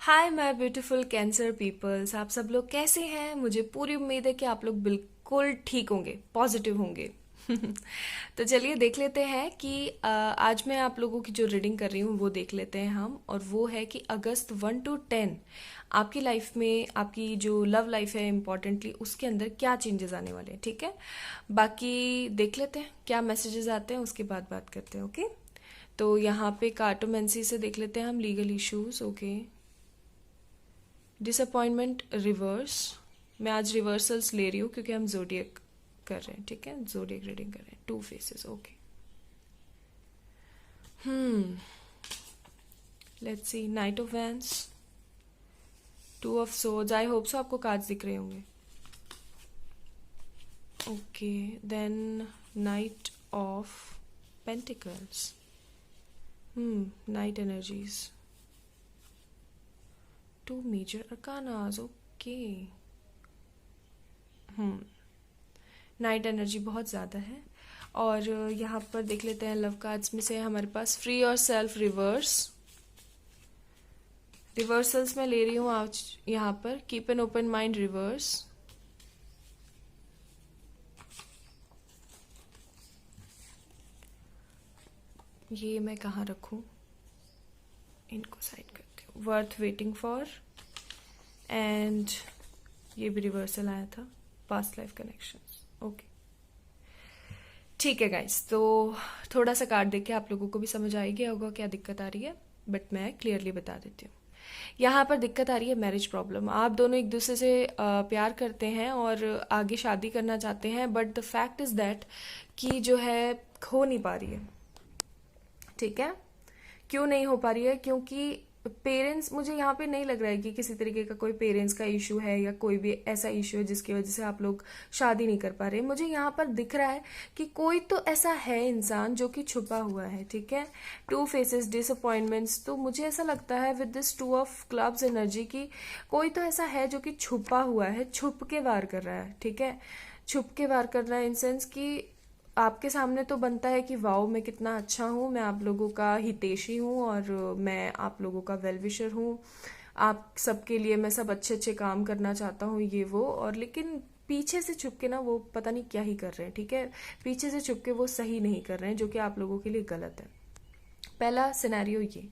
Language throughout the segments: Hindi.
Hi my beautiful cancer peoples, आप सब लोग कैसे हैं। मुझे पूरी उम्मीद है कि आप लोग बिल्कुल ठीक होंगे, पॉजिटिव होंगे। तो चलिए देख लेते हैं कि आज मैं आप लोगों की जो रीडिंग कर रही हूँ वो देख लेते हैं हम। और वो है कि अगस्त 1 to 10 आपकी लाइफ में, आपकी जो लव लाइफ है इम्पॉर्टेंटली, उसके अंदर क्या चेंजेस आने वाले हैं। ठीक है, बाकी देख लेते हैं क्या मैसेजेस आते हैं, उसके बाद बात करते हैं। ओके, तो यहाँ पे कार्टोमेंसी से देख लेते हैं हम, legal issues. Okay, disappointment reverse. मैं आज रिवर्सल्स ले रही हूँ क्योंकि हम जोडियक कर रहे हैं। ठीक है, जोडियक रीडिंग कर रहे हैं, two faces. Okay, let's see. Knight of wands, two of swords. I hope so आपको कार्ड्स दिख रहे होंगे। Okay, then knight of pentacles. Knight energies, two major arcanas. Okay, knight energy बहुत ज़्यादा है। और यहाँ पर देख लेते हैं लव कार्ड्स में से हमारे पास फ्री और सेल्फ रिवर्स। रिवर्सल्स मैं ले रही हूँ आज यहाँ पर। Keep an open mind reverse. ये मैं कहाँ रखूँ, इनको साइड करती हूँ। वर्थ वेटिंग फॉर, एंड ये भी रिवर्सल आया था, पास्ट लाइफ कनेक्शंस। ओके, ठीक है गाइस, तो थोड़ा सा कार्ड देख के आप लोगों को भी समझ आ गया होगा क्या दिक्कत आ रही है, बट मैं क्लियरली बता देती हूँ। यहाँ पर दिक्कत आ रही है मैरिज प्रॉब्लम। आप दोनों एक दूसरे से प्यार करते हैं और आगे शादी करना चाहते हैं, but the fact is that कि जो है हो नहीं पा रही है। ठीक है, क्यों नहीं हो पा रही है? क्योंकि पेरेंट्स, मुझे यहाँ पे नहीं लग रहा है कि किसी तरीके का कोई पेरेंट्स का इशू है या कोई भी ऐसा इशू है जिसकी वजह से आप लोग शादी नहीं कर पा रहे। मुझे यहाँ पर दिख रहा है कि कोई तो ऐसा है इंसान जो कि छुपा हुआ है। ठीक है, टू फेसेस, डिसअपॉइंटमेंट्स। तो मुझे ऐसा लगता है with this two of clubs energy की कोई तो ऐसा है जो कि छुपा हुआ है, छुप के वार कर रहा है। ठीक है, छुप के वार कर रहा है इन सेंस कि आपके सामने तो बनता है कि वाओ मैं कितना अच्छा हूँ, मैं आप लोगों का हितैषी हूँ और मैं आप लोगों का वेल विशर हूँ, आप सबके लिए मैं सब अच्छे अच्छे काम करना चाहता हूँ, ये वो। और लेकिन पीछे से छुप के ना वो पता नहीं क्या ही कर रहे हैं। ठीक है, पीछे से छुप के वो सही नहीं कर रहे हैं, जो कि आप लोगों के लिए गलत है। पहला सिनेरियो ये।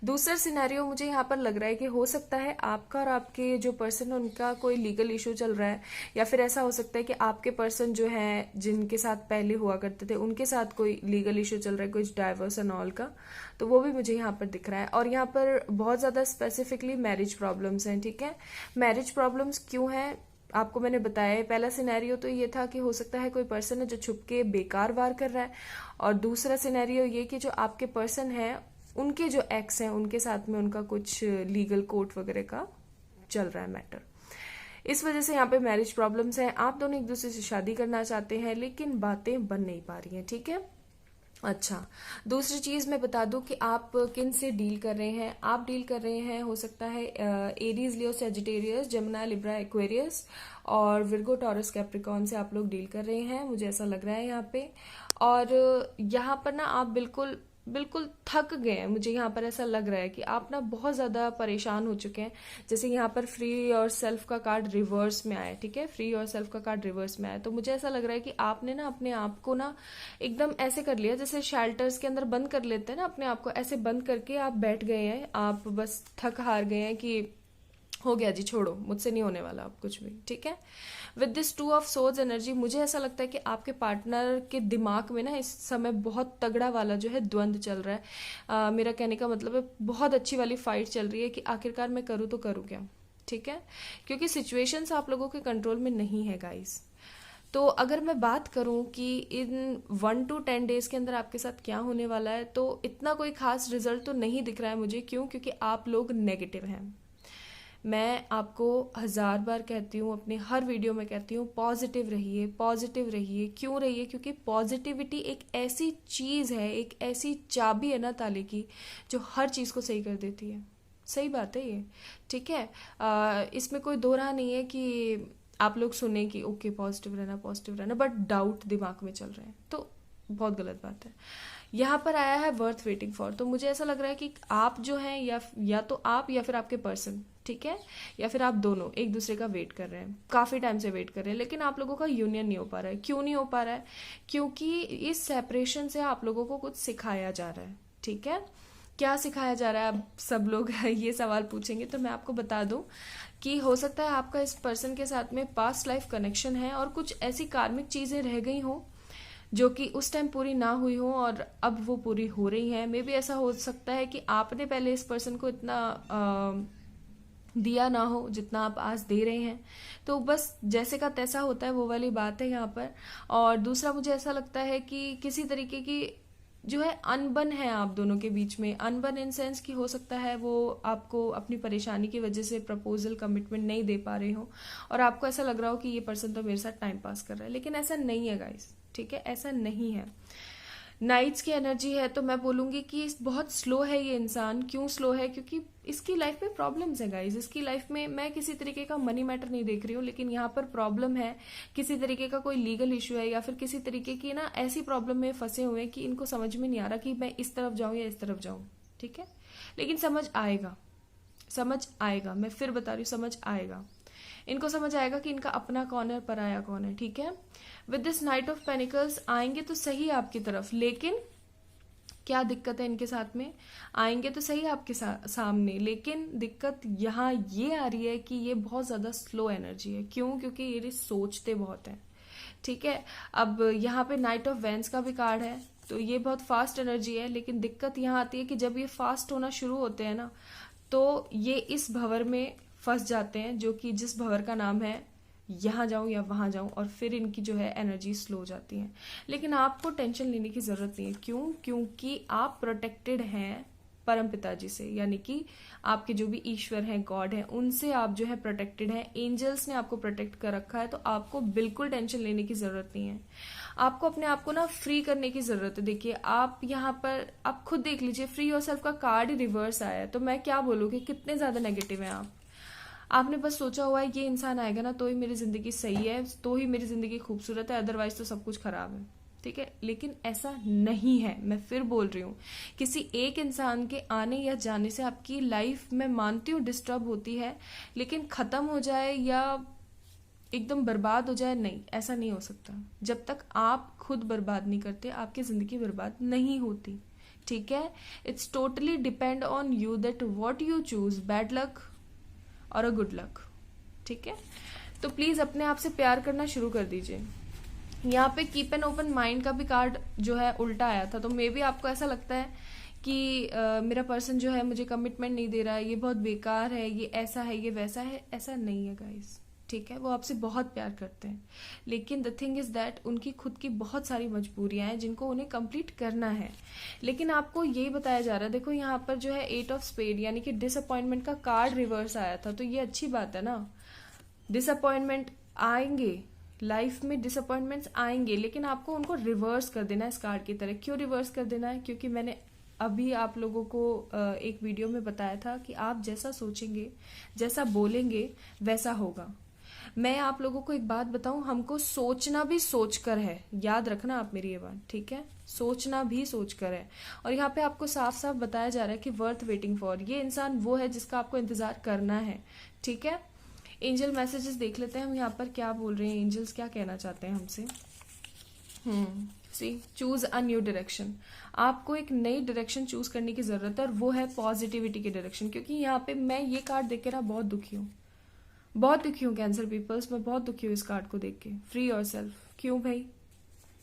दूसरा सिनेरियो मुझे यहाँ पर लग रहा है कि हो सकता है आपका और आपके जो पर्सन है उनका कोई लीगल इशू चल रहा है, या फिर ऐसा हो सकता है कि आपके पर्सन जो है जिनके साथ पहले हुआ करते थे उनके साथ कोई लीगल इशू चल रहा है, कुछ डाइवर्स एंड ऑल का। तो वो भी मुझे यहाँ पर दिख रहा है। और यहाँ पर बहुत ज़्यादा स्पेसिफिकली मैरिज प्रॉब्लम्स हैं। ठीक है, मैरिज प्रॉब्लम्स क्यों हैं आपको मैंने बताया है। पहला सिनेरियो तो ये था कि हो सकता है कोई पर्सन है जो छुप के बेकार वार कर रहा है, और दूसरा सिनेरियो ये कि जो आपके पर्सन है उनके जो एक्स हैं उनके साथ में उनका कुछ लीगल कोर्ट वगैरह का चल रहा है मैटर। इस वजह से यहाँ पे मैरिज प्रॉब्लम्स हैं। आप दोनों एक दूसरे से शादी करना चाहते हैं लेकिन बातें बन नहीं पा रही हैं। ठीक है, अच्छा, दूसरी चीज मैं बता दूं कि आप किन से डील कर रहे हैं। आप डील कर रहे हैं, हो सकता है एरीज, लियो, सेजिटेरियस, जमुना, लिब्रा, एक्वेरियस और विर्गो, टॉरस, कैप्रिकॉन से आप लोग डील कर रहे हैं, मुझे ऐसा लग रहा है यहाँ पे। और यहाँ पर ना आप बिल्कुल बिल्कुल थक गए हैं। मुझे यहाँ पर ऐसा लग रहा है कि आप ना बहुत ज़्यादा परेशान हो चुके हैं। जैसे यहाँ पर फ्री और सेल्फ का कार्ड रिवर्स में आया। ठीक है, फ्री और सेल्फ का कार्ड रिवर्स में आया, तो मुझे ऐसा लग रहा है कि आपने ना अपने आप को ना एकदम ऐसे कर लिया जैसे शेल्टर्स के अंदर बंद कर लेते हैं ना अपने आप को, ऐसे बंद करके आप बैठ गए हैं। आप बस थक हार गए हैं कि हो गया जी, छोड़ो, मुझसे नहीं होने वाला अब कुछ भी। ठीक है, with this to of swords energy मुझे ऐसा लगता है कि आपके पार्टनर के दिमाग में ना इस समय बहुत तगड़ा वाला जो है द्वंद चल रहा है। मेरा कहने का मतलब है बहुत अच्छी वाली फाइट चल रही है कि आखिरकार मैं करूँ तो करूँ क्या। ठीक है, क्योंकि सिचुएशंस आप लोगों के कंट्रोल में नहीं है गाइस। तो अगर मैं बात करूं कि इन 1 to 10 डेज के अंदर आपके साथ क्या होने वाला है, तो इतना कोई खास रिजल्ट तो नहीं दिख रहा है मुझे। क्यों? क्योंकि आप लोग नेगेटिव हैं। मैं आपको 1000 बार कहती हूँ, अपने हर वीडियो में कहती हूँ, पॉजिटिव रहिए, पॉजिटिव रहिए। क्यों रहिए? क्योंकि पॉजिटिविटी एक ऐसी चीज़ है, एक ऐसी चाबी है ना ताले की, जो हर चीज़ को सही कर देती है। सही बात है ये। ठीक है, इसमें कोई दो राह नहीं है कि आप लोग सुने कि ओके पॉजिटिव रहना, पॉजिटिव रहना, बट डाउट दिमाग में चल रहे हैं, तो बहुत गलत बात है। यहाँ पर आया है वर्थ वेटिंग फॉर। तो मुझे ऐसा लग रहा है कि आप जो हैं या तो आप या फिर आपके पर्सन, ठीक है, या फिर आप दोनों एक दूसरे का वेट कर रहे हैं, काफी टाइम से वेट कर रहे हैं, लेकिन आप लोगों का यूनियन नहीं हो पा रहा है। क्यों नहीं हो पा रहा है? क्योंकि इस सेपरेशन से आप लोगों को कुछ सिखाया जा रहा है, ठीक है। क्या सिखाया जा रहा है? अब सब लोग ये सवाल पूछेंगे, तो मैं आपको बता दूं कि हो सकता है आपका इस पर्सन के साथ में पास्ट लाइफ कनेक्शन है और कुछ ऐसी कार्मिक चीजें रह गई हो जो कि उस टाइम पूरी ना हुई हो और अब वो पूरी हो रही हैं। मे बी ऐसा हो सकता है कि आपने पहले इस पर्सन को इतना दिया ना हो जितना आप आज दे रहे हैं, तो बस जैसे का तैसा होता है, वो वाली बात है यहाँ पर। और दूसरा मुझे ऐसा लगता है कि किसी तरीके की जो है अनबन है आप दोनों के बीच में। अनबन इन सेंस की हो सकता है वो आपको अपनी परेशानी की वजह से प्रपोजल कमिटमेंट नहीं दे पा रहे हो और आपको ऐसा लग रहा हो कि ये पर्सन तो मेरे साथ टाइम पास कर रहा है, लेकिन ऐसा नहीं है गाइस, ठीक है, ऐसा नहीं है। नाइट्स की एनर्जी है तो मैं बोलूंगी कि बहुत स्लो है ये इंसान। क्यों स्लो है? क्योंकि इसकी लाइफ में प्रॉब्लम्स है गाइस। इसकी लाइफ में मैं किसी तरीके का मनी मैटर नहीं देख रही हूँ, लेकिन यहाँ पर प्रॉब्लम है, किसी तरीके का कोई लीगल इशू है या फिर किसी तरीके की ना ऐसी प्रॉब्लम में फंसे हुए हैं कि इनको समझ में नहीं आ रहा कि मैं इस तरफ जाऊं या इस तरफ जाऊं, ठीक है। लेकिन समझ आएगा, समझ आएगा, मैं फिर बता रही हूँ, समझ आएगा। इनको समझ आएगा कि इनका अपना कौन है, पराया कौन है, ठीक है। With this night of pentacles आएंगे तो सही आपकी तरफ, लेकिन क्या दिक्कत है इनके साथ में? आएंगे तो सही आपके सामने, लेकिन दिक्कत यहाँ ये आ रही है कि ये बहुत ज्यादा स्लो एनर्जी है। क्यों? क्योंकि ये सोचते बहुत है, ठीक है। अब यहाँ पे नाइट ऑफ वेंस का भी कार्ड है, तो ये बहुत फास्ट एनर्जी है, लेकिन दिक्कत यहाँ आती है कि जब ये फास्ट होना शुरू होते हैं ना, तो ये इस भंवर में फंस जाते हैं, जो कि जिस भंवर का नाम है यहाँ जाऊं या वहां जाऊं, और फिर इनकी जो है एनर्जी स्लो हो जाती है। लेकिन आपको टेंशन लेने की जरूरत नहीं है। क्यों? क्योंकि आप प्रोटेक्टेड हैं परम पिताजी से, यानी कि आपके जो भी ईश्वर हैं, गॉड हैं, उनसे आप जो है प्रोटेक्टेड हैं। एंजल्स ने आपको प्रोटेक्ट कर रखा है, तो आपको बिल्कुल टेंशन लेने की जरूरत नहीं है। आपको अपने आप को ना फ्री करने की जरूरत है। देखिए आप यहाँ पर आप खुद देख लीजिए, फ्री योरसेल्फ का कार्ड ही रिवर्स आया है, तो मैं क्या बोलूँ कि कितने ज्यादा नेगेटिव हैं आप। आपने बस सोचा हुआ है ये इंसान आएगा ना तो ही मेरी जिंदगी सही है, तो ही मेरी जिंदगी खूबसूरत है, अदरवाइज तो सब कुछ खराब है, ठीक है। लेकिन ऐसा नहीं है, मैं फिर बोल रही हूँ, किसी एक इंसान के आने या जाने से आपकी लाइफ, मैं मानती हूँ डिस्टर्ब होती है, लेकिन खत्म हो जाए या एकदम बर्बाद हो जाए, नहीं, ऐसा नहीं हो सकता। जब तक आप खुद बर्बाद नहीं करते, आपकी जिंदगी बर्बाद नहीं होती, ठीक है। It's totally depend on you that what you choose, bad luck और अ गुड लक, ठीक है। तो प्लीज अपने आप से प्यार करना शुरू कर दीजिए। यहाँ पे कीप एन ओपन माइंड का भी कार्ड जो है उल्टा आया था, तो मे बी आपको ऐसा लगता है कि मेरा पर्सन जो है मुझे कमिटमेंट नहीं दे रहा है, ये बहुत बेकार है, ये ऐसा है, ये वैसा है। ऐसा नहीं है गाइस, ठीक है। वो आपसे बहुत प्यार करते हैं, लेकिन द थिंग इज दैट उनकी खुद की बहुत सारी मजबूरियां हैं जिनको उन्हें कंप्लीट करना है। लेकिन आपको ये बताया जा रहा है, देखो यहाँ पर जो है 8 ऑफ स्पेड यानी कि डिसअपॉइंटमेंट का कार्ड रिवर्स आया था, तो ये अच्छी बात है ना। डिसअपॉइंटमेंट आएंगे, लाइफ में डिसअपॉइंटमेंट्स आएंगे, लेकिन आपको उनको रिवर्स कर देना है इस कार्ड की तरह। क्यों रिवर्स कर देना है? क्योंकि मैंने अभी आप लोगों को एक वीडियो में बताया था कि आप जैसा सोचेंगे, जैसा बोलेंगे, वैसा होगा। मैं आप लोगों को एक बात बताऊं, हमको सोचना भी सोचकर है, याद रखना आप मेरी ये बात, ठीक है। सोचना भी सोचकर है। और यहाँ पे आपको साफ साफ बताया जा रहा है कि वर्थ वेटिंग फॉर, ये इंसान वो है जिसका आपको इंतजार करना है, ठीक है। एंजल मैसेजेस देख लेते हैं हम यहाँ पर क्या बोल रहे हैं, एंजल्स क्या कहना चाहते हैं हमसे। सी चूज अ न्यू डायरेक्शन, आपको एक नई डायरेक्शन चूज करने की जरूरत है, और वो है पॉजिटिविटी की डायरेक्शन। क्योंकि यहाँ पे मैं ये कार्ड देख के ना बहुत दुखी हूँ, बहुत दुखी हूँ कैंसर पीपल्स, मैं बहुत दुखी हूँ इस कार्ड को देख के। फ्री योरसेल्फ, क्यों भाई?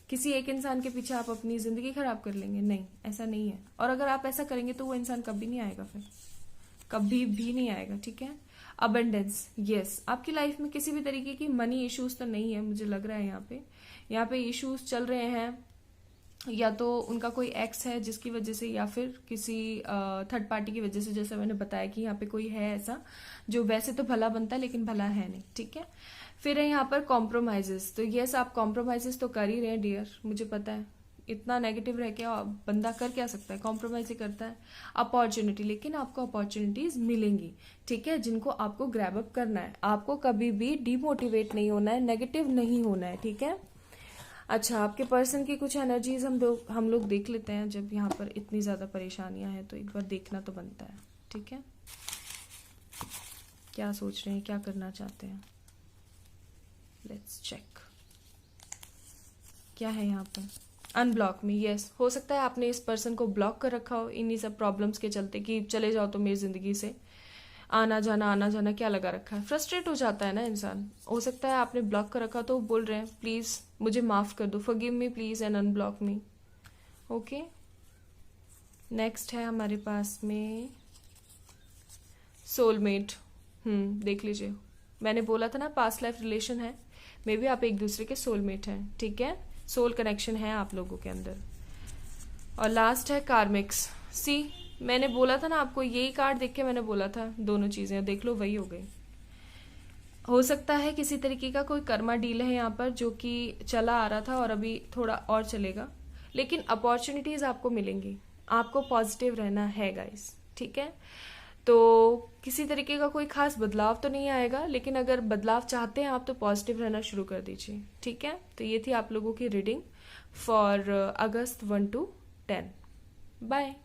किसी एक इंसान के पीछे आप अपनी जिंदगी खराब कर लेंगे? नहीं, ऐसा नहीं है। और अगर आप ऐसा करेंगे तो वो इंसान कभी नहीं आएगा, फिर कभी भी नहीं आएगा, ठीक है। अबंडेंस, यस, आपकी लाइफ में किसी भी तरीके की मनी इश्यूज तो नहीं है, मुझे लग रहा है यहाँ पे इश्यूज चल रहे हैं, या तो उनका कोई एक्स है जिसकी वजह से, या फिर किसी थर्ड पार्टी की वजह से, जैसे मैंने बताया कि यहाँ पे कोई है ऐसा जो वैसे तो भला बनता है लेकिन भला है नहीं, ठीक है। फिर है यहाँ पर कॉम्प्रोमाइजेस, तो यस आप कॉम्प्रोमाइजेस तो कर ही रहे हैं डियर, मुझे पता है। इतना नेगेटिव रह के बंदा कर क्या सकता है, कॉम्प्रोमाइज ही करता है। अपॉर्चुनिटी, लेकिन आपको अपॉर्चुनिटीज मिलेंगी, ठीक है, जिनको आपको ग्रैब अप करना है। आपको कभी भी डिमोटिवेट नहीं होना है, नेगेटिव नहीं होना है, ठीक है। अच्छा, आपके पर्सन की कुछ एनर्जीज हम लोग देख लेते हैं। जब यहाँ पर इतनी ज़्यादा परेशानियां हैं तो एक बार देखना तो बनता है। ठीक है, क्या सोच रहे हैं, क्या करना चाहते हैं, लेट्स चेक। क्या है यहाँ पर? अनब्लॉक मी। यस, हो सकता है आपने इस पर्सन को ब्लॉक कर रखा हो इन्हीं सब प्रॉब्लम्स के चलते कि चले जाओ तो मेरी जिंदगी से। आना जाना क्या लगा रखा है, फ्रस्ट्रेट हो जाता है ना इंसान। हो सकता है आपने ब्लॉक कर रखा तो बोल रहे हैं प्लीज मुझे माफ कर दो, forgive me please and unblock me. Okay, next है हमारे पास में सोलमेट। देख लीजिए, मैंने बोला था ना पास्ट लाइफ रिलेशन है, मे बी आप एक दूसरे के सोलमेट हैं। ठीक है, सोल कनेक्शन है आप लोगों के अंदर। और लास्ट है कार्मिक्स। सी, मैंने बोला था ना आपको, यही कार्ड देख के मैंने बोला था दोनों चीजें, देख लो वही हो गई। हो सकता है किसी तरीके का कोई कर्मा डील है यहाँ पर जो कि चला आ रहा था और अभी थोड़ा और चलेगा, लेकिन अपॉर्चुनिटीज आपको मिलेंगी। आपको पॉजिटिव रहना है गाइस। ठीक है, तो किसी तरीके का कोई खास बदलाव तो नहीं आएगा, लेकिन अगर बदलाव चाहते हैं आप तो पॉजिटिव रहना शुरू कर दीजिए। ठीक है, तो ये थी आप लोगों की reading for August 1 to 10। Bye.